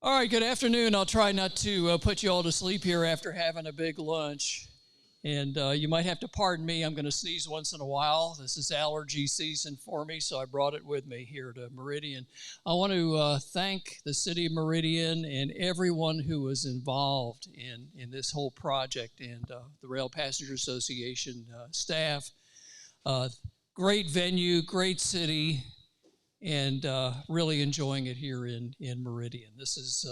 All right, good afternoon. I'll try not to put you all to sleep here after having a big lunch. And you might have to pardon me. I'm going to sneeze once in a while. This is allergy season for me, so I brought it with me here to Meridian. I want to thank the city of Meridian and everyone who was involved in this whole project, and the Rail Passenger Association staff. Great venue, great city, and really enjoying it here in Meridian. This is,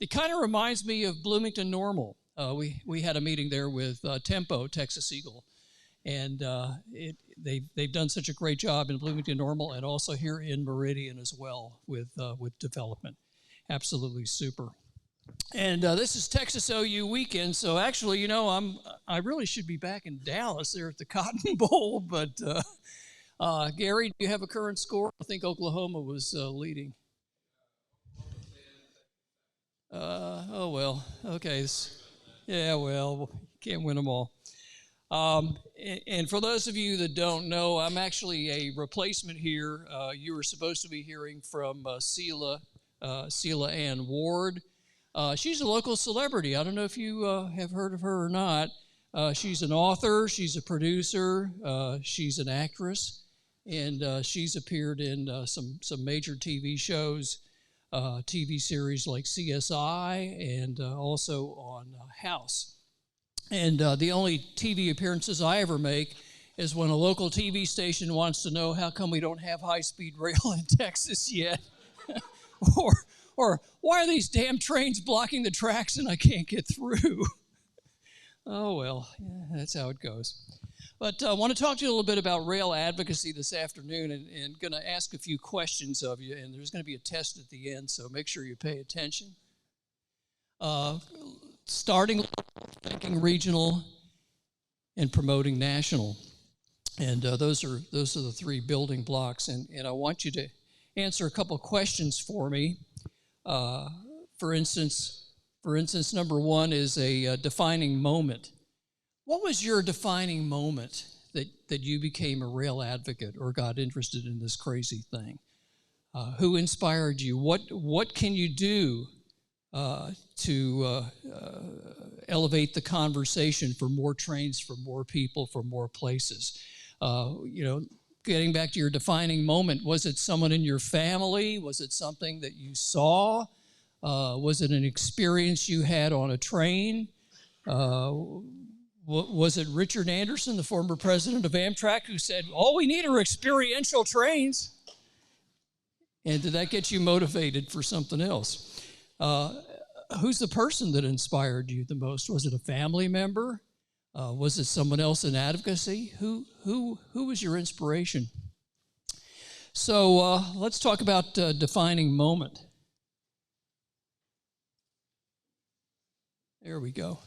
it kind of reminds me of Bloomington Normal. We had a meeting there with Tempo, Texas Eagle, and they've done such a great job in Bloomington Normal and also here in Meridian as well with development. Absolutely super. And this is Texas OU weekend, so actually, you know, I really should be back in Dallas there at the Cotton Bowl, but Gary, do you have a current score? I think Oklahoma was leading. Oh, well, okay. Yeah, well, can't win them all. And for those of you that don't know, I'm actually a replacement here. You were supposed to be hearing from Selah Ann Ward. She's a local celebrity. I don't know if you have heard of her or not. She's an author, she's a producer, she's an actress, and she's appeared in some major TV shows, TV series like CSI, and also on House. And the only TV appearances I ever make is when a local TV station wants to know how come we don't have high-speed rail in Texas yet, or why are these damn trains blocking the tracks and I can't get through? Oh, well, yeah, that's how it goes. But I want to talk to you a little bit about rail advocacy this afternoon, and going to ask a few questions of you, and there's going to be a test at the end, so make sure you pay attention. Starting thinking regional and promoting national, and those are the three building blocks, and I want you to answer a couple questions for me. For instance, number one is a defining moment. What was your defining moment that you became a rail advocate or got interested in this crazy thing? Who inspired you? What can you do to elevate the conversation for more trains, for more people, for more places? Getting back to your defining moment, was it someone in your family? Was it something that you saw? Was it an experience you had on a train? Was it Richard Anderson, the former president of Amtrak, who said, all we need are experiential trains? And did that get you motivated for something else? Who's the person that inspired you the most? Was it a family member? Was it someone else in advocacy? Who was your inspiration? So let's talk about defining moment. There we go.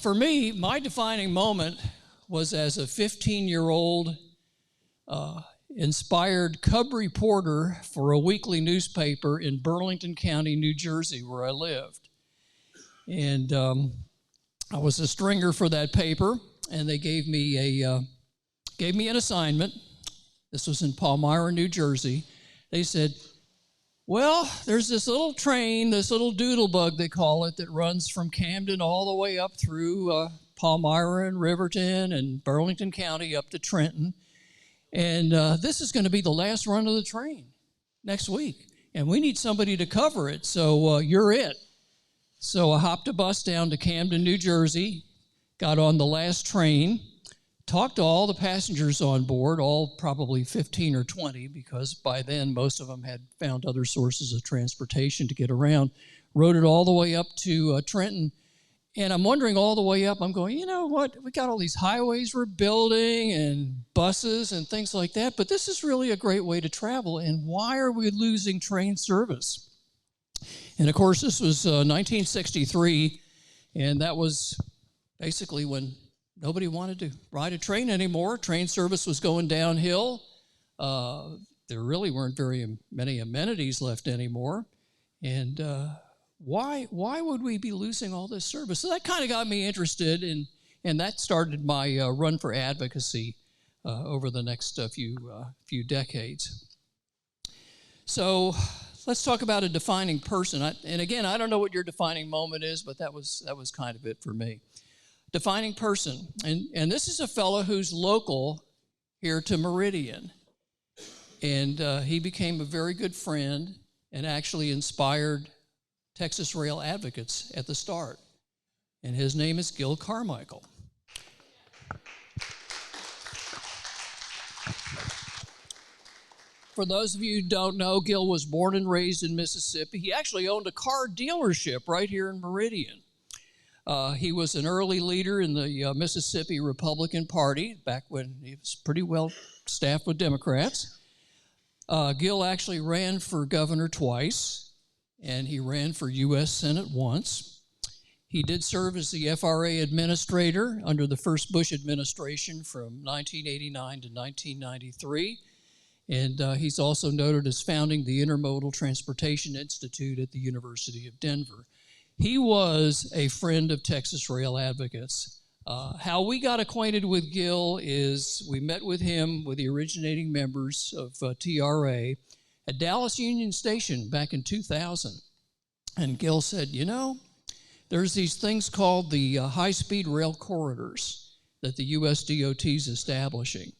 For me, my defining moment was as a 15-year-old inspired cub reporter for a weekly newspaper in Burlington County, New Jersey, where I lived. And I was a stringer for that paper, and they gave me an assignment. This was in Palmyra, New Jersey. They said, well, there's this little train, this little doodlebug, they call it, that runs from Camden all the way up through Palmyra and Riverton and Burlington County up to Trenton. And this is going to be the last run of the train next week. And we need somebody to cover it, so you're it. So I hopped a bus down to Camden, New Jersey, got on the last train, talked to all the passengers on board, all probably 15 or 20, because by then most of them had found other sources of transportation to get around, rode it all the way up to Trenton. And I'm wondering all the way up, I'm going, you know what, we got all these highways we're building and buses and things like that, but this is really a great way to travel, and why are we losing train service? And of course, this was 1963, and that was basically when nobody wanted to ride a train anymore. Train service was going downhill. There really weren't very many amenities left anymore. And why would we be losing all this service? So that kind of got me interested, and that started my run for advocacy over the next few decades. So let's talk about a defining person. And again, I don't know what your defining moment is, but that was kind of it for me. Defining person. And this is a fellow who's local here to Meridian. And he became a very good friend and actually inspired Texas Rail advocates at the start. And his name is Gil Carmichael. For those of you who don't know, Gil was born and raised in Mississippi. He actually owned a car dealership right here in Meridian. He was an early leader in the Mississippi Republican Party back when he was pretty well staffed with Democrats. Gil actually ran for governor twice, and he ran for U.S. Senate once. He did serve as the FRA administrator under the first Bush administration from 1989 to 1993. And he's also noted as founding the Intermodal Transportation Institute at the University of Denver. He was a friend of Texas Rail advocates. How we got acquainted with Gil is we met with him with the originating members of TRA at Dallas Union Station back in 2000. And Gil said, you know, there's these things called the high-speed rail corridors that the U.S. DOT is establishing.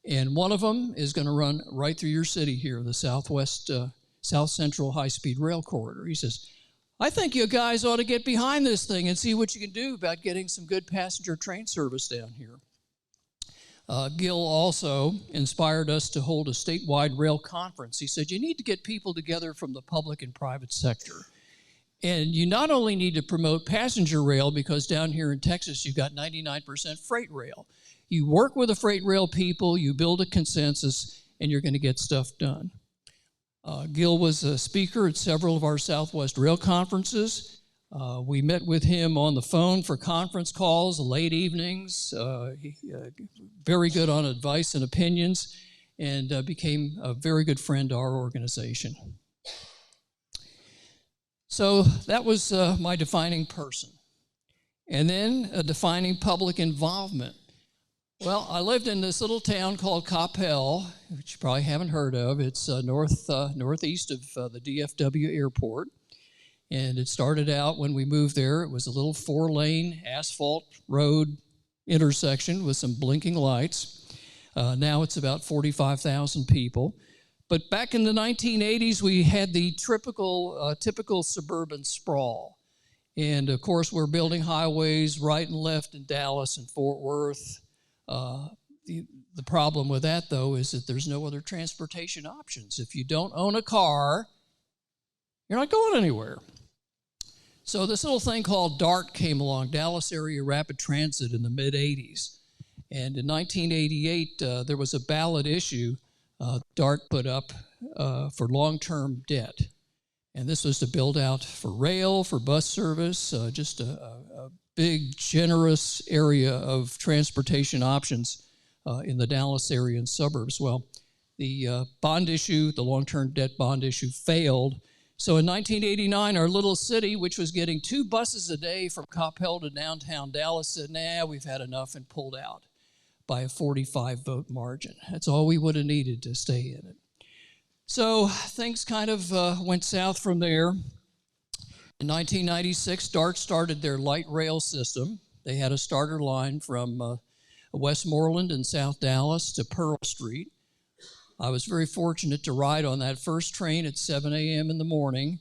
And one of them is going to run right through your city here, the South Central High-Speed Rail Corridor. He says, I think you guys ought to get behind this thing and see what you can do about getting some good passenger train service down here. Gil also inspired us to hold a statewide rail conference. He said, you need to get people together from the public and private sector. And you not only need to promote passenger rail, because down here in Texas, you've got 99% freight rail. You work with the freight rail people, you build a consensus, and you're going to get stuff done. Gil was a speaker at several of our Southwest Rail conferences. We met with him on the phone for conference calls, late evenings. Very good on advice and opinions, and became a very good friend to our organization. So that was my defining person. And then a defining public involvement. Well, I lived in this little town called Coppell, which you probably haven't heard of. It's northeast of the DFW airport. And it started out when we moved there. It was a little 4-lane asphalt road intersection with some blinking lights. Now it's about 45,000 people. But back in the 1980s, we had the typical suburban sprawl. And, of course, we're building highways right and left in Dallas and Fort Worth. The problem with that, though, is that there's no other transportation options. If you don't own a car, you're not going anywhere. So this little thing called DART came along, Dallas Area Rapid Transit, in the mid-'80s. And in 1988, there was a ballot issue DART put up for long-term debt. And this was to build out for rail, for bus service, just a big, generous area of transportation options in the Dallas area and suburbs. Well, the bond issue, the long-term debt bond issue, failed. So in 1989, our little city, which was getting 2 buses a day from Coppell to downtown Dallas, said, nah, we've had enough, and pulled out by a 45-vote margin. That's all we would have needed to stay in it. So things kind of went south from there. In 1996, DART started their light rail system. They had a starter line from Westmoreland and South Dallas to Pearl Street. I was very fortunate to ride on that first train at 7 a.m. in the morning,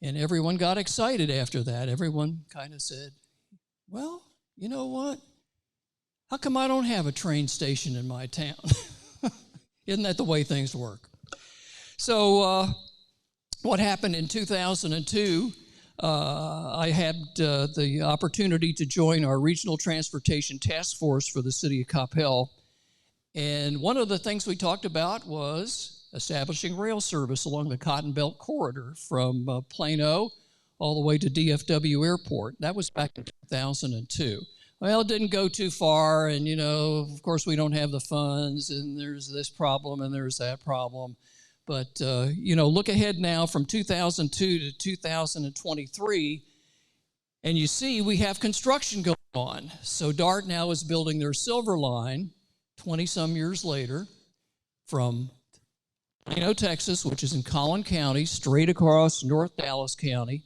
and everyone got excited after that. Everyone kind of said, well, you know what? How come I don't have a train station in my town? Isn't that the way things work? So what happened in 2002, I had the opportunity to join our Regional Transportation Task Force for the city of Coppell. And one of the things we talked about was establishing rail service along the Cotton Belt Corridor from Plano all the way to DFW Airport. That was back in 2002. Well, it didn't go too far, and, you know, of course, we don't have the funds, and there's this problem, and there's that problem. But, you know, look ahead now from 2002 to 2023, and you see we have construction going on. So DART now is building their Silver Line 20-some years later from Plano, Texas, which is in Collin County, straight across North Dallas County,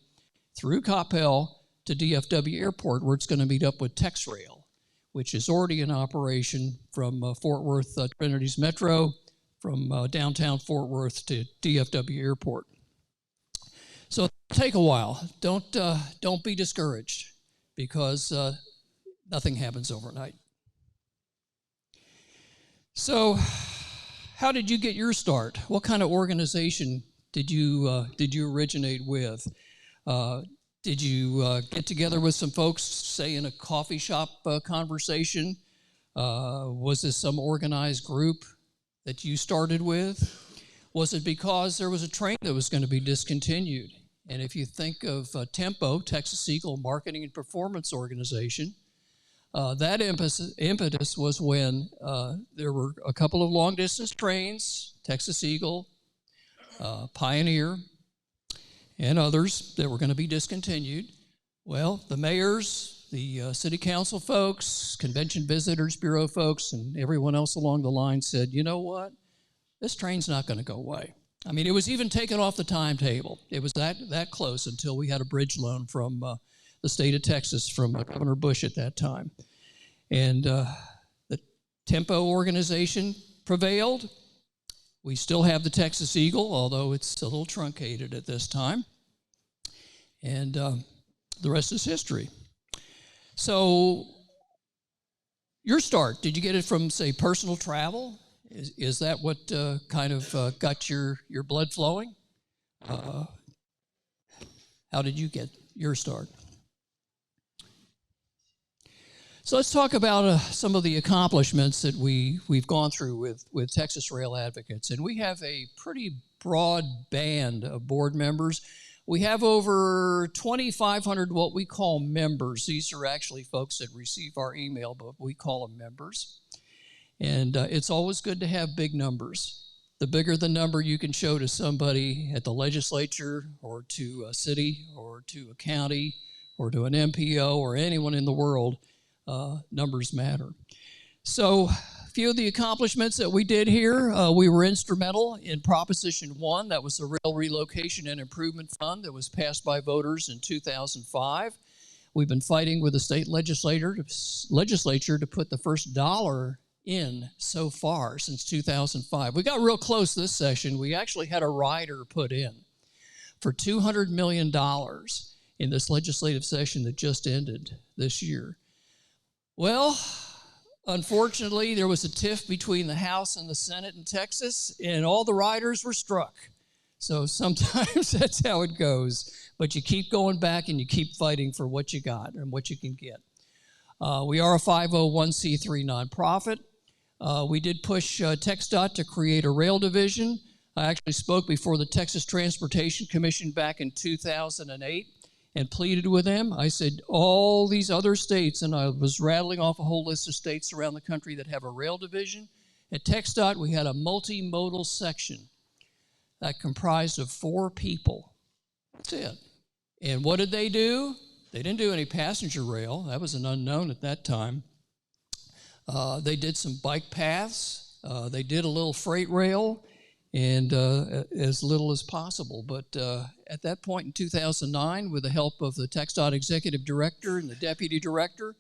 through Coppell to DFW Airport, where it's going to meet up with TxRail, which is already in operation from Fort Worth Trinity's Metro, from downtown Fort Worth to DFW Airport. So it'll take a while. Don't be discouraged, because nothing happens overnight. So, how did you get your start? What kind of organization did you originate with? Did you get together with some folks, say in a coffee shop conversation? Was this some organized group that you started with? Was it because there was a train that was going to be discontinued? And if you think of Tempo, Texas Eagle Marketing and Performance Organization, that impetus was when there were a couple of long-distance trains, Texas Eagle, Pioneer, and others that were going to be discontinued. Well, the mayors, the city council folks, Convention Visitors Bureau folks, and everyone else along the line said, you know what? This train's not going to go away. I mean, it was even taken off the timetable. It was that close until we had a bridge loan from the state of Texas, from Governor Bush at that time. And the Tempo organization prevailed. We still have the Texas Eagle, although it's a little truncated at this time. And the rest is history. So your start, did you get it from, say, personal travel? Is that what kind of got your blood flowing? How did you get your start? So let's talk about some of the accomplishments that we've gone through with Texas Rail Advocates. And we have a pretty broad band of board members. We have over 2,500 what we call members. These are actually folks that receive our email, but we call them members. And it's always good to have big numbers. The bigger the number you can show to somebody at the legislature, or to a city, or to a county, or to an MPO, or anyone in the world, numbers matter. So a few of the accomplishments that we did here, we were instrumental in Proposition 1. That was the Rail Relocation and Improvement Fund that was passed by voters in 2005. We've been fighting with the state legislature to put the first dollar in so far since 2005. We got real close this session. We actually had a rider put in for $200 million in this legislative session that just ended this year. Well, unfortunately, there was a tiff between the House and the Senate in Texas, and all the riders were struck. So sometimes that's how it goes. But you keep going back and you keep fighting for what you got and what you can get. We are a 501c3 nonprofit. We did push TxDOT to create a rail division. I actually spoke before the Texas Transportation Commission back in 2008 and pleaded with them. I said, all these other states, and I was rattling off a whole list of states around the country that have a rail division. At TxDOT, we had a multimodal section that comprised of 4 people. That's it. And what did they do? They didn't do any passenger rail. That was an unknown at that time. They did some bike paths. They did a little freight rail, and as little as possible. But at that point in 2009, with the help of the TxDOT executive director and the deputy director,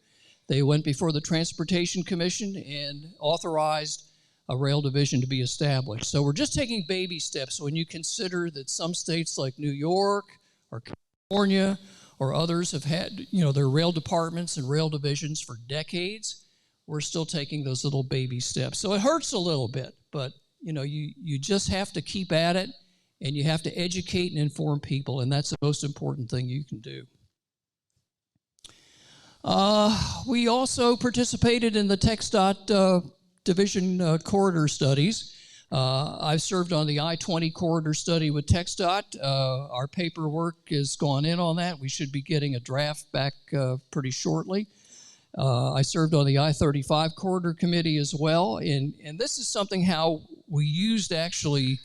they went before the Transportation Commission and authorized a rail division to be established. So we're just taking baby steps when you consider that some states like New York or California or others have had, their rail departments and rail divisions for decades. We're still taking those little baby steps. So it hurts a little bit, but you just have to keep at it, and you have to educate and inform people, and that's the most important thing you can do. We also participated in the TxDOT division corridor studies. I've served on the I-20 corridor study with TxDOT. Our paperwork has gone in on that. We should be getting a draft back pretty shortly. I served on the I-35 corridor committee as well, and this is something how we used actually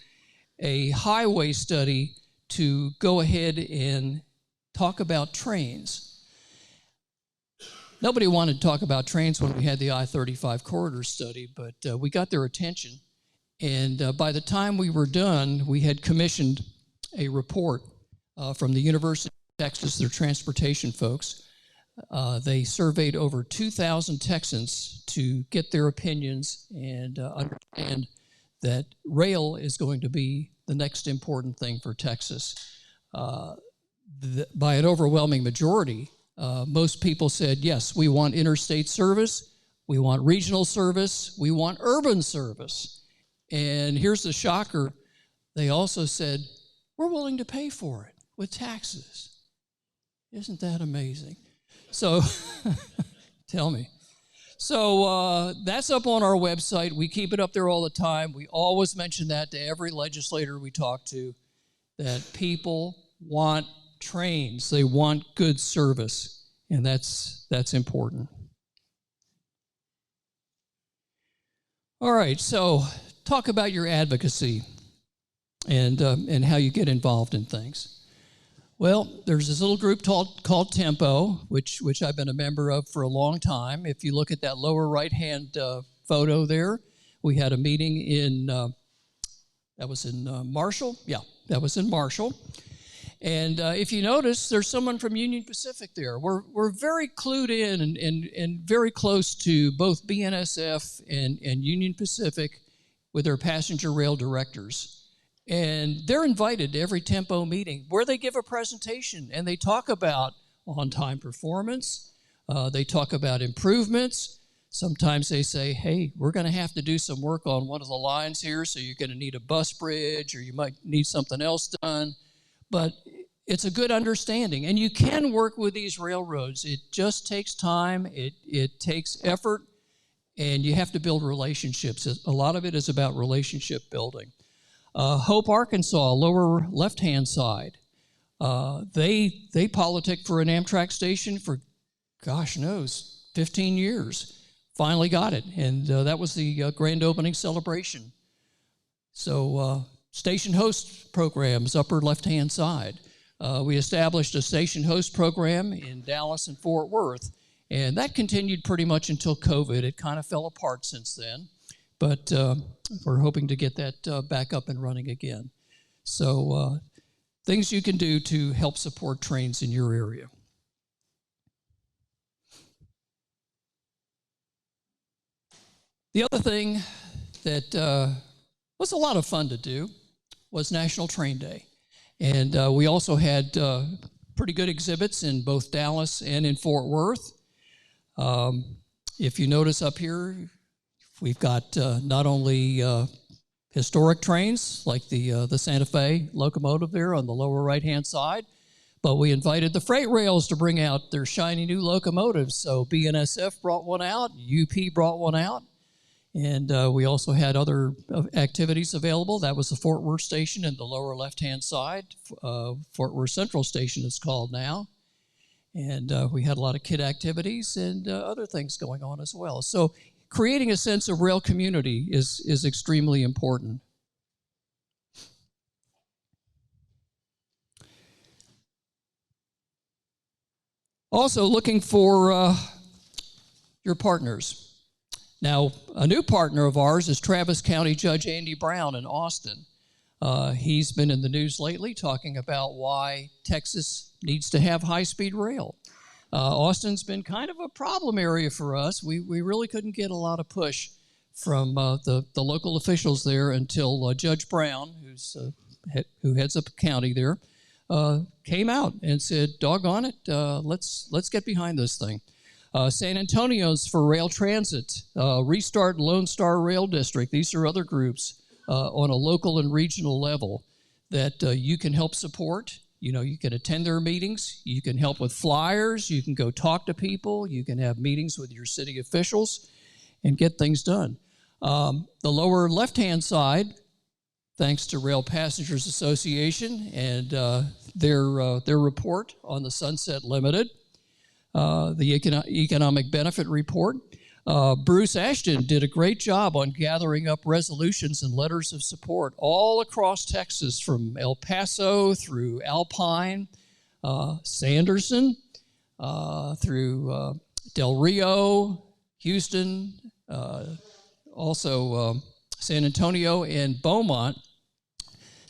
a highway study to go ahead and talk about trains. Nobody wanted to talk about trains when we had the I-35 corridor study, but we got their attention, And by the time we were done, we had commissioned a report from the University of Texas, their transportation folks. They surveyed over 2,000 Texans to get their opinions and understand that rail is going to be the next important thing for Texas. By an overwhelming majority, most people said, yes, we want interstate service, we want regional service, we want urban service. And here's the shocker, they also said, we're willing to pay for it with taxes. Isn't that amazing? So, tell me. So that's up on our website. We keep it up there all the time. We always mention that to every legislator we talk to, that people want trains. They want good service, and that's important. All right, so talk about your advocacy and how you get involved in things. Well, there's this little group called Tempo, which I've been a member of for a long time. If you look at that lower right-hand photo there, we had a meeting in, that was in Marshall? Yeah, that was in Marshall. And if you notice, there's someone from Union Pacific there. We're very clued in and very close to both BNSF and Union Pacific with their passenger rail directors. And they're invited to every Tempo meeting where they give a presentation and they talk about on-time performance. They talk about improvements. Sometimes they say, hey, we're going to have to do some work on one of the lines here, so you're going to need a bus bridge or you might need something else done. But it's a good understanding. And you can work with these railroads. It just takes time. It takes effort. And you have to build relationships. A lot of it is about relationship building. Hope, Arkansas, lower left-hand side. They politic for an Amtrak station for, gosh knows, 15 years. Finally got it, and that was the grand opening celebration. So station host programs, upper left-hand side. We established a station host program in Dallas and Fort Worth, and that continued pretty much until COVID. It kind of fell apart since then. But we're hoping to get that back up and running again. So things you can do to help support trains in your area. The other thing that was a lot of fun to do was National Train Day. And we also had pretty good exhibits in both Dallas and in Fort Worth. If you notice up here, we've got not only historic trains like the Santa Fe locomotive there on the lower right-hand side, but we invited the freight rails to bring out their shiny new locomotives. So BNSF brought one out, UP brought one out, and we also had other activities available. That was the Fort Worth station in the lower left-hand side. Fort Worth Central Station is called now. And we had a lot of kid activities and other things going on as well. So creating a sense of rail community is extremely important. Also looking for your partners. Now, a new partner of ours is Travis County Judge Andy Brown in Austin. He's been in the news lately talking about why Texas needs to have high-speed rail. Austin's been kind of a problem area for us. We really couldn't get a lot of push from the local officials there until Judge Brown, who heads up the county there, came out and said, doggone it, let's get behind this thing. San Antonio's for rail transit, Restart Lone Star Rail District. These are other groups on a local and regional level that you can help support. You know, you can attend their meetings, you can help with flyers, you can go talk to people, you can have meetings with your city officials and get things done. The lower left-hand side, thanks to Rail Passengers Association and their report on the Sunset Limited, the Economic Benefit Report. Bruce Ashton did a great job on gathering up resolutions and letters of support all across Texas, from El Paso through Alpine, Sanderson, through Del Rio, Houston, also San Antonio and Beaumont,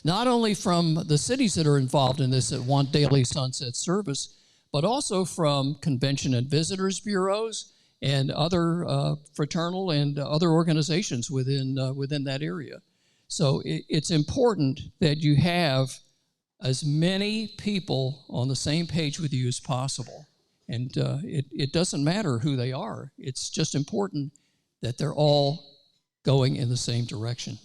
not only from the cities that are involved in this that want daily sunset service, but also from convention and visitors bureaus and other fraternal and other organizations within that area. So it's important that you have as many people on the same page with you as possible. And it doesn't matter who they are. It's just important that they're all going in the same direction.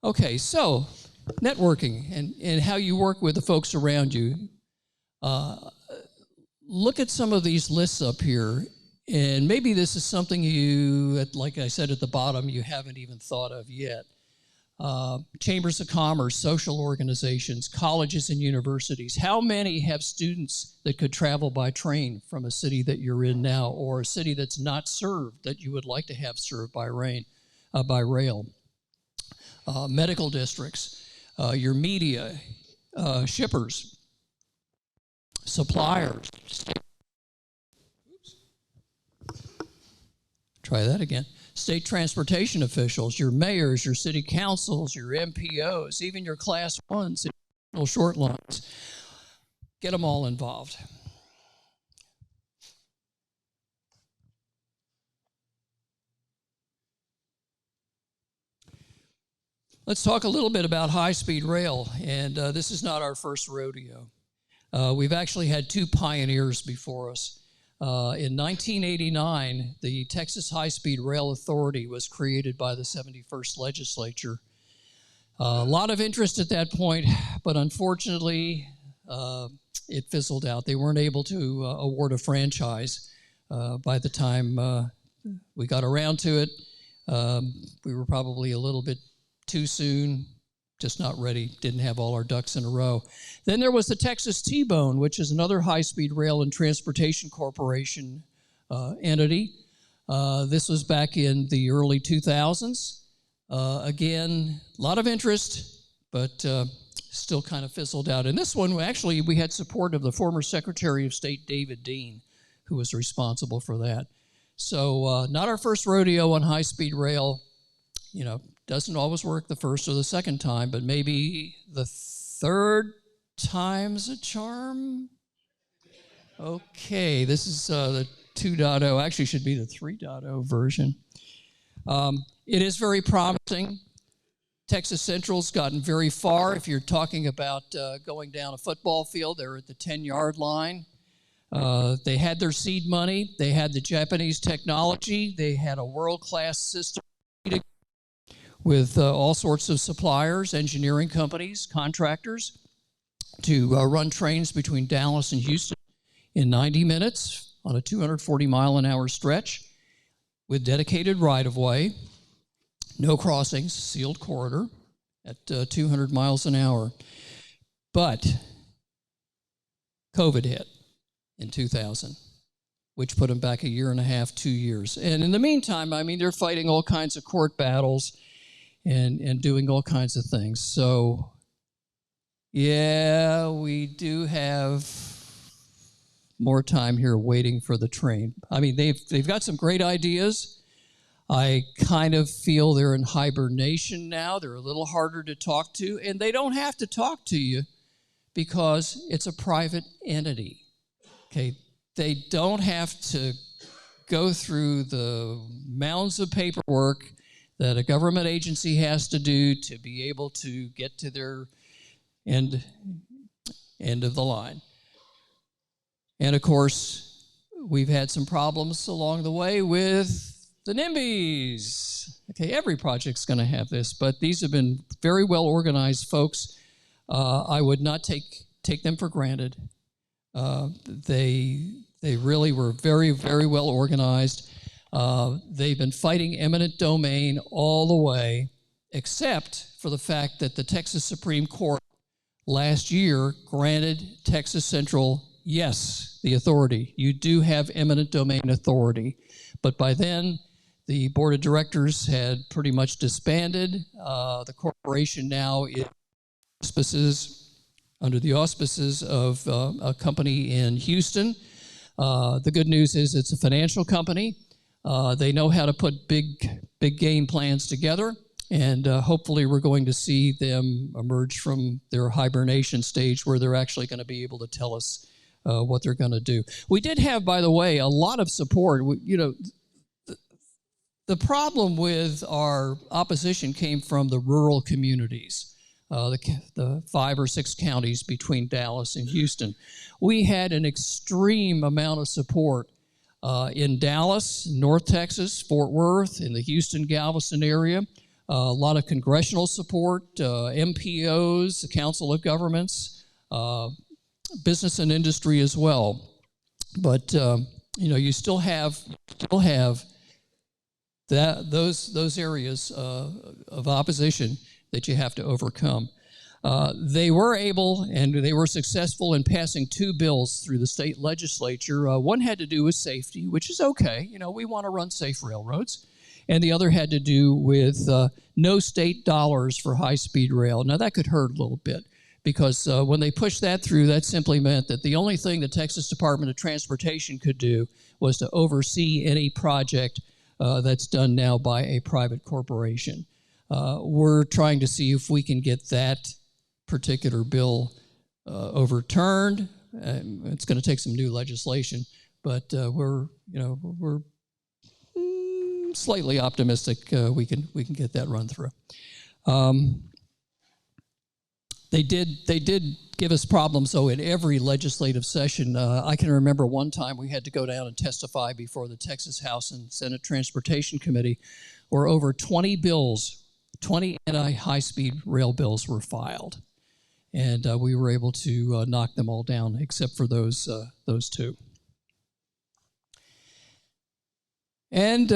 Okay, so networking and how you work with the folks around you. Look at some of these lists up here, and maybe this is something you, like I said at the bottom, you haven't even thought of yet. Chambers of commerce, social organizations, colleges and universities. How many have students that could travel by train from a city that you're in now, or a city that's not served that you would like to have served by rail? Medical districts, your media, shippers, suppliers. Try that again. State transportation officials, your mayors, your city councils, your MPOs, even your class ones, short lines. Get them all involved. Let's talk a little bit about high-speed rail, and this is not our first rodeo. We've actually had two pioneers before us. In 1989, the Texas High-Speed Rail Authority was created by the 71st Legislature. A lot of interest at that point, but unfortunately, it fizzled out. They weren't able to award a franchise by the time we got around to it. We were probably a little bit too soon, just not ready, didn't have all our ducks in a row. Then there was the Texas T-Bone, which is another high-speed rail and transportation corporation entity. This was back in the early 2000s. Again, a lot of interest, but still kind of fizzled out. And this one, actually, we had support of the former Secretary of State, David Dean, who was responsible for that. So not our first rodeo on high-speed rail. You know, doesn't always work the first or the second time, but maybe the third time's a charm. Okay, this is the 2.0, actually should be the 3.0 version. It is very promising. Texas Central's gotten very far. If you're talking about going down a football field, they're at the 10-yard line. They had their seed money. They had the Japanese technology. They had a world-class system with all sorts of suppliers, engineering companies, contractors, to run trains between Dallas and Houston in 90 minutes on a 240-mile-an-hour stretch with dedicated right-of-way, no crossings, sealed corridor at 200 miles an hour. But COVID hit in 2000, which put them back a year and a half, 2 years. And in the meantime, I mean, they're fighting all kinds of court battles and doing all kinds of things. So, yeah, we do have more time here waiting for the train. I mean, they've got some great ideas. I kind of feel they're in hibernation now. They're a little harder to talk to, and they don't have to talk to you because it's a private entity. Okay, they don't have to go through the mounds of paperwork that a government agency has to do to be able to get to their end of the line. And of course, we've had some problems along the way with the NIMBYs. Okay, every project's going to have this, but these have been very well organized folks. I would not take them for granted. They really were very, very well organized. They've been fighting eminent domain all the way, except for the fact that the Texas Supreme Court last year granted Texas Central, yes, the authority. You do have eminent domain authority. But by then, the board of directors had pretty much disbanded. The corporation now is under the auspices of a company in Houston. The good news is it's a financial company. They know how to put big game plans together, and hopefully we're going to see them emerge from their hibernation stage where they're actually going to be able to tell us what they're going to do. We did have, by the way, a lot of support. The problem with our opposition came from the rural communities, the 5 or 6 counties between Dallas and Houston. We had an extreme amount of support in Dallas, North Texas, Fort Worth, in the Houston, Galveston area. A lot of congressional support, MPOs, the Council of Governments, business and industry as well. But you still have those areas of opposition that you have to overcome. They were able and they were successful in passing 2 bills through the state legislature. One had to do with safety, which is okay. We want to run safe railroads. And the other had to do with no state dollars for high-speed rail. Now, that could hurt a little bit because when they pushed that through, that simply meant that the only thing the Texas Department of Transportation could do was to oversee any project that's done now by a private corporation. We're trying to see if we can get that particular bill overturned. It's going to take some new legislation, but we're slightly optimistic we can get that run through. They did give us problems, though, in every legislative session. I can remember one time we had to go down and testify before the Texas House and Senate Transportation Committee, where over 20 anti-high-speed rail bills were filed. And we were able to knock them all down, except for those 2. And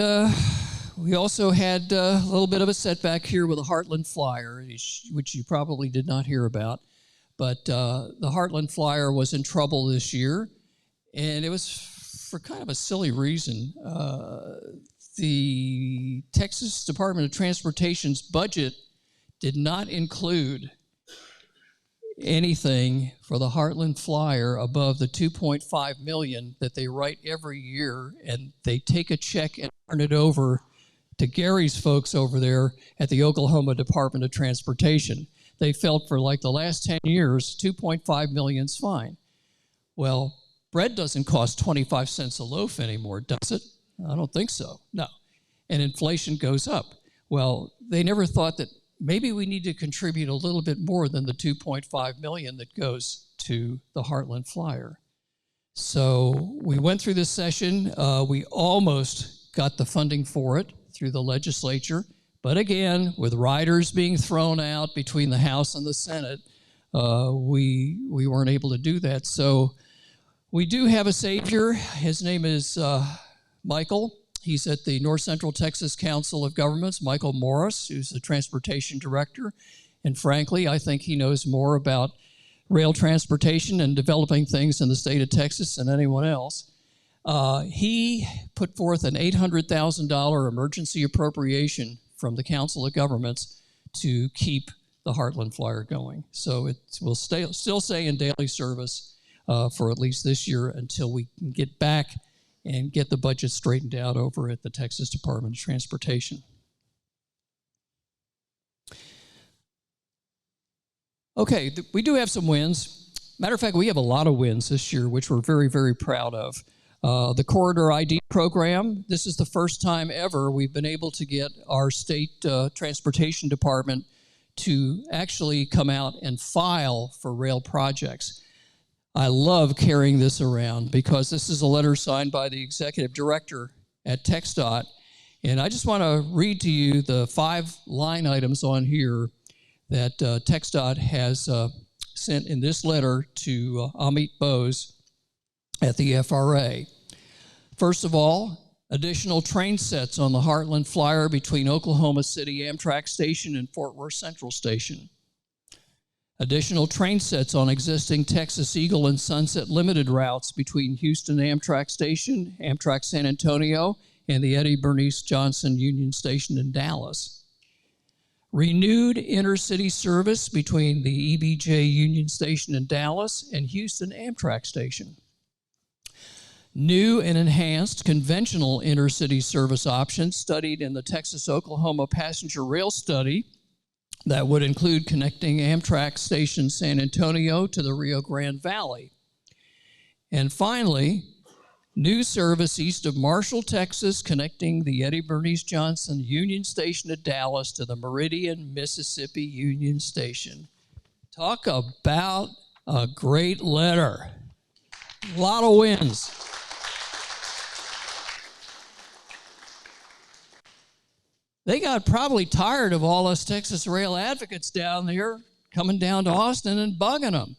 we also had a little bit of a setback here with the Heartland Flyer, which you probably did not hear about. But the Heartland Flyer was in trouble this year, and it was for kind of a silly reason. The Texas Department of Transportation's budget did not include anything for the Heartland Flyer above the $2.5 million that they write every year, and they take a check and turn it over to Gary's folks over there at the Oklahoma Department of Transportation. They felt for like the last 10 years, $2.5 million's fine. Well, bread doesn't cost 25 cents a loaf anymore, does it? I don't think so, no. And inflation goes up. Well, they never thought that maybe we need to contribute a little bit more than the $2.5 million that goes to the Heartland Flyer. So we went through this session. We almost got the funding for it through the legislature. But again, with riders being thrown out between the House and the Senate, we weren't able to do that. So we do have a savior. His name is Michael. He's at the North Central Texas Council of Governments, Michael Morris, who's the transportation director. And frankly, I think he knows more about rail transportation and developing things in the state of Texas than anyone else. He put forth an $800,000 emergency appropriation from the Council of Governments to keep the Heartland Flyer going. So it will still stay in daily service for at least this year until we can get back and get the budget straightened out over at the Texas Department of Transportation. Okay, we do have some wins. Matter of fact, we have a lot of wins this year, which we're very, very proud of. The Corridor ID program, this is the first time ever we've been able to get our state transportation department to actually come out and file for rail projects. I love carrying this around because this is a letter signed by the executive director at TxDOT. And I just want to read to you the 5 line items on here that TxDOT has sent in this letter to Amit Bose at the FRA. First of all, additional train sets on the Heartland Flyer between Oklahoma City Amtrak Station and Fort Worth Central Station. Additional train sets on existing Texas Eagle and Sunset Limited routes between Houston Amtrak Station, Amtrak San Antonio, and the Eddie Bernice Johnson Union Station in Dallas. Renewed intercity service between the EBJ Union Station in Dallas and Houston Amtrak Station. New and enhanced conventional intercity service options studied in the Texas-Oklahoma passenger rail study that would include connecting Amtrak station San Antonio to the Rio Grande Valley. And finally, new service east of Marshall, Texas, connecting the Eddie Bernice Johnson Union Station at Dallas to the Meridian, Mississippi Union Station. Talk about a great letter. A lot of wins. They got probably tired of all us Texas rail advocates down there coming down to Austin and bugging them.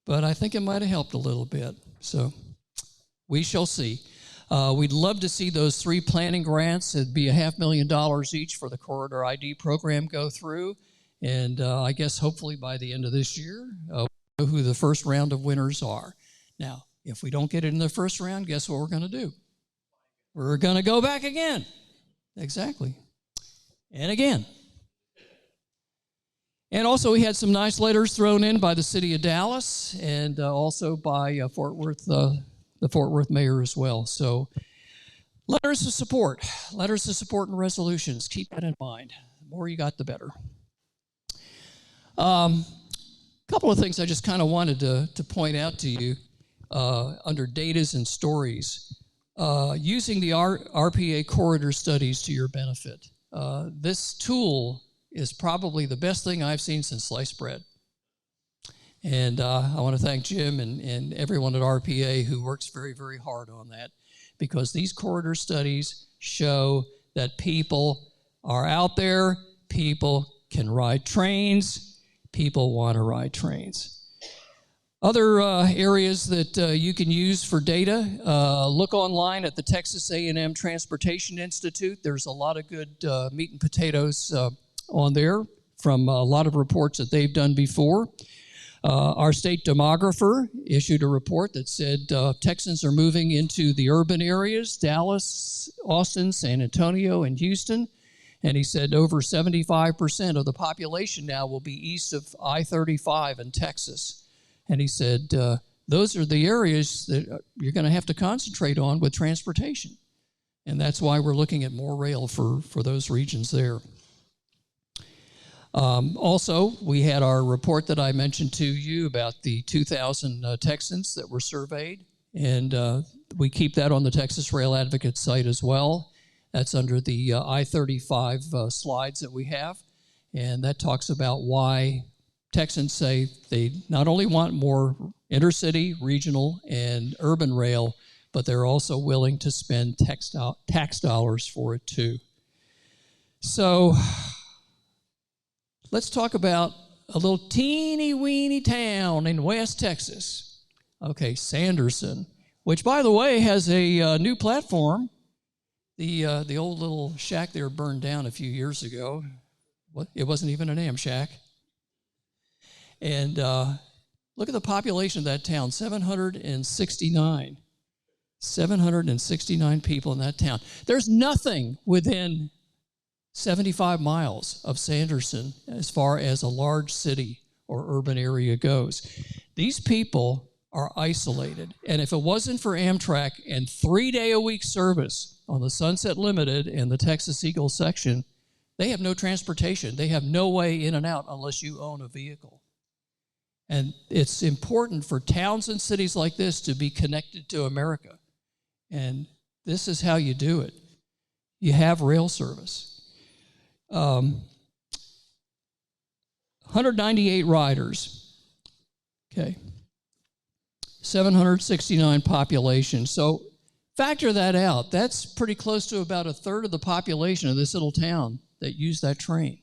But I think it might have helped a little bit. So we shall see. We'd love to see those 3 planning grants. It'd be $500,000 each for the Corridor ID program go through. And I guess hopefully by the end of this year, we'll know who the first round of winners are. Now, if we don't get it in the first round, guess what we're going to do? We're going to go back again. Exactly. And again. And also we had some nice letters thrown in by the city of Dallas and also by Fort Worth, the Fort Worth mayor as well. So letters of support and resolutions. Keep that in mind. The more you got, the better. A couple of things I just kind of wanted to point out to you under datas and stories. Using the RPA corridor studies to your benefit. This tool is probably the best thing I've seen since sliced bread. And I want to thank Jim and everyone at RPA who works very, very hard on that, because these corridor studies show that people are out there, people can ride trains, people want to ride trains. Other areas that you can use for data, look online at the Texas A&M Transportation Institute. There's a lot of good meat and potatoes on there from a lot of reports that they've done before. Our state demographer issued a report that said Texans are moving into the urban areas, Dallas, Austin, San Antonio, and Houston. And he said over 75% of the population now will be east of I-35 in Texas. And he said, those are the areas that you're going to have to concentrate on with transportation. And that's why we're looking at more rail for those regions there. Also, we had our report that I mentioned to you about the 2,000 Texans that were surveyed. And we keep that on the Texas Rail Advocate site as well. That's under the I-35 slides that we have. And that talks about why Texans say they not only want more intercity, regional, and urban rail, but they're also willing to spend tax dollars for it too. So let's talk about a little teeny-weeny town in West Texas. Okay, Sanderson, which, by the way, has a new platform. The old little shack there burned down a few years ago. It wasn't even an shack. And look at the population of that town, 769. 769 people in that town. There's nothing within 75 miles of Sanderson as far as a large city or urban area goes. These people are isolated. And if it wasn't for Amtrak and 3-day-a-week service on the Sunset Limited and the Texas Eagle section, they have no transportation. They have no way in and out unless you own a vehicle. And it's important for towns and cities like this to be connected to America. And this is how you do it. You have rail service. 198 riders. Okay. 769 population. So factor that out. That's pretty close to about a third of the population of this little town that use that train.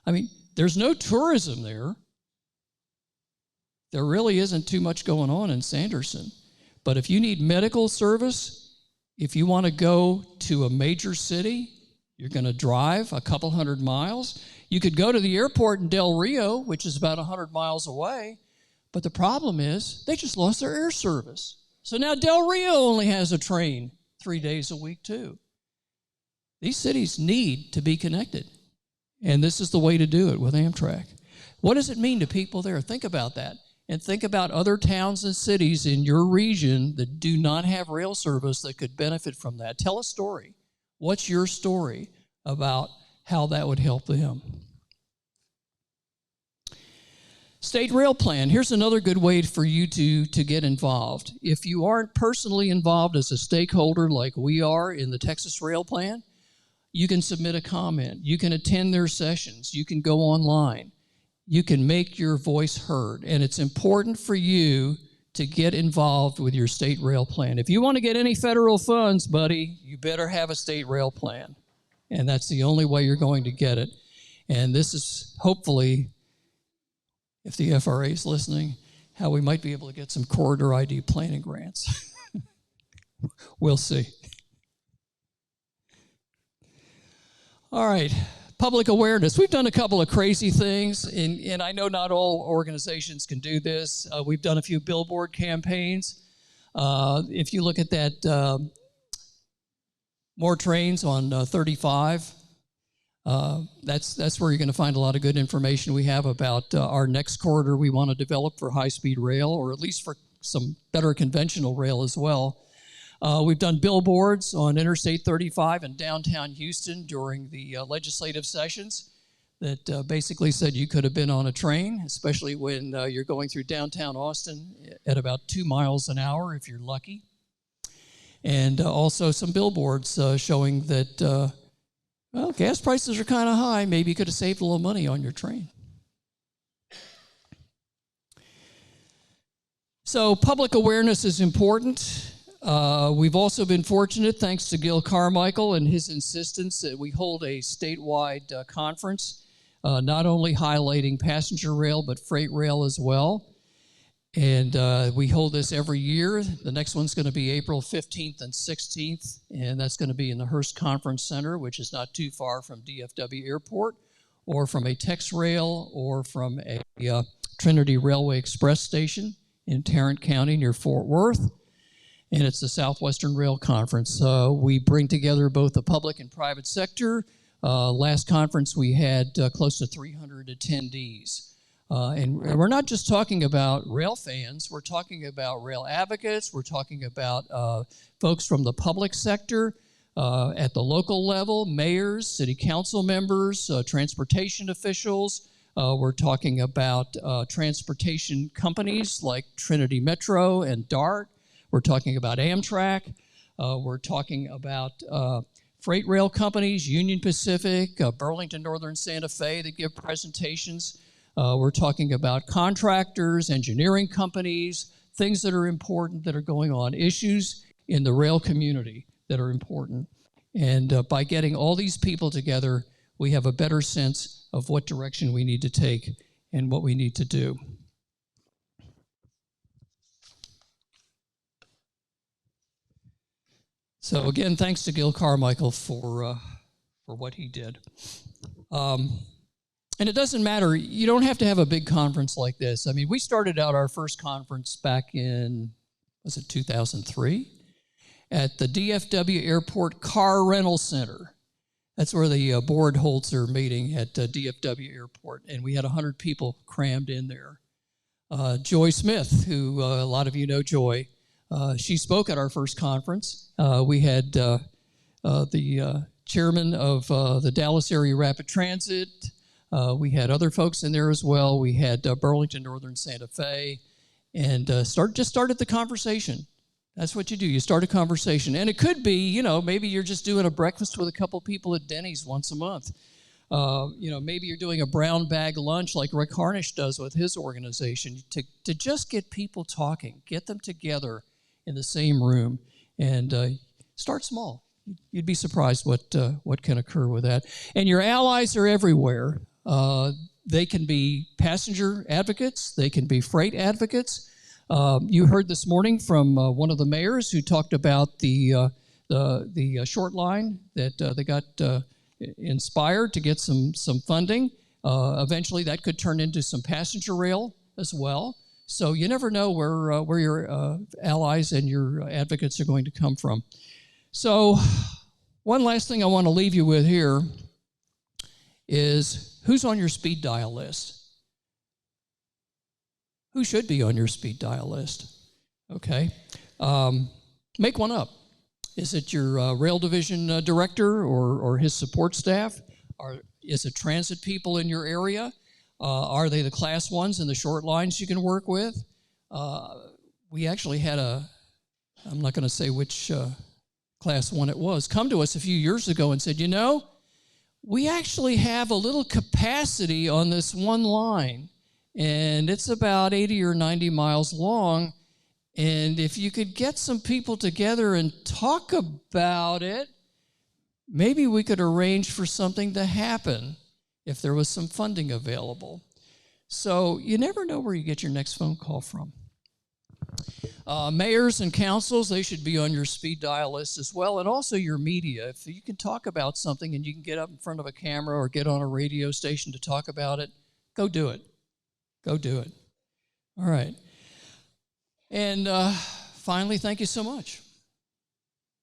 I mean, there's no tourism there. There really isn't too much going on in Sanderson. But if you need medical service, if you want to go to a major city, you're going to drive a couple hundred miles. You could go to the airport in Del Rio, which is about 100 miles away. But the problem is they just lost their air service. So now Del Rio only has a train 3 days a week too. These cities need to be connected. And this is the way to do it with Amtrak. What does it mean to people there? Think about that. and think about other towns and cities in your region that do not have rail service that could benefit from that. Tell a story. What's your story about how that would help them? State Rail Plan. Here's another good way for you to get involved. If you aren't personally involved as a stakeholder like we are in the Texas Rail Plan, you can submit a comment. You can attend their sessions. You can go online. You can make your voice heard. And it's important for you to get involved with your state rail plan. If you want to get any federal funds, buddy, you better have a state rail plan. And that's the only way you're going to get it. And this is hopefully, if the FRA is listening, how we might be able to get some corridor ID planning grants. We'll see. All right, public awareness. We've done a couple of crazy things, and I know not all organizations can do this. We've done a few billboard campaigns. If you look at that, more trains on 35, that's where you're going to find a lot of good information we have about our next corridor we want to develop for high-speed rail, or at least for some better conventional rail as well. We've done billboards on Interstate 35 in downtown Houston during the legislative sessions that basically said you could have been on a train, especially when you're going through downtown Austin at about 2 miles an hour if you're lucky. And also some billboards showing that, well, gas prices are kind of high. Maybe you could have saved a little money on your train. So public awareness is important. We've also been fortunate, thanks to Gil Carmichael and his insistence, that we hold a statewide conference, not only highlighting passenger rail, but freight rail as well. And we hold this every year. The next one's going to be April 15th and 16th, and that's going to be in the Hearst Conference Center, which is not too far from DFW Airport, or from a TxRail, or from a Trinity Railway Express station in Tarrant County near Fort Worth. And it's the Southwestern Rail Conference. We bring together both the public and private sector. Last conference we had close to 300 attendees. And we're not just talking about rail fans, we're talking about rail advocates, we're talking about folks from the public sector at the local level, mayors, city council members, transportation officials. We're talking about transportation companies like Trinity Metro and DART. We're talking about Amtrak. We're talking about freight rail companies, Union Pacific, Burlington Northern Santa Fe that give presentations. We're talking about contractors, engineering companies, things that are important that are going on, issues in the rail community that are important. And by getting all these people together, we have a better sense of what direction we need to take and what we need to do. So again, thanks to Gil Carmichael for what he did. And it doesn't matter, you don't have to have a big conference like this. I mean, we started out our first conference back in, was it 2003? At the DFW Airport Car Rental Center. That's where the board holds their meeting at DFW Airport. And we had 100 people crammed in there. Joy Smith, who a lot of you know Joy, she spoke at our first conference. We had the chairman of the Dallas Area Rapid Transit. We had other folks in there as well. We had Burlington Northern Santa Fe, and just started the conversation. That's what you do. You start a conversation. And it could be, you know, maybe you're just doing a breakfast with a couple people at Denny's once a month. You know, maybe you're doing a brown bag lunch like Rick Harnish does with his organization to just get people talking, get them together in the same room, and start small. You'd be surprised what can occur with that. And your allies are everywhere. They can be passenger advocates. They can be freight advocates. You heard this morning from one of the mayors who talked about the short line that they got inspired to get some funding. Eventually, that could turn into some passenger rail as well. So you never know where your allies and your advocates are going to come from. So one last thing I want to leave you with here is, who's on your speed dial list? who should be on your speed dial list? Okay. Make one up. Is it your rail division director or his support staff? Is it transit people in your area? Are they the class ones and the short lines you can work with? We actually had I'm not going to say which class one it was, come to us a few years ago and said, we actually have a little capacity on this one line, and it's about 80 or 90 miles long. And if you could get some people together and talk about it, maybe we could arrange for something to happen if there was some funding available. So you never know where you get your next phone call from. Mayors and councils, they should be on your speed dial list as well, and also your media. If you can talk about something and you can get up in front of a camera or get on a radio station to talk about it, go do it. Go do it. All right. And finally, thank you so much.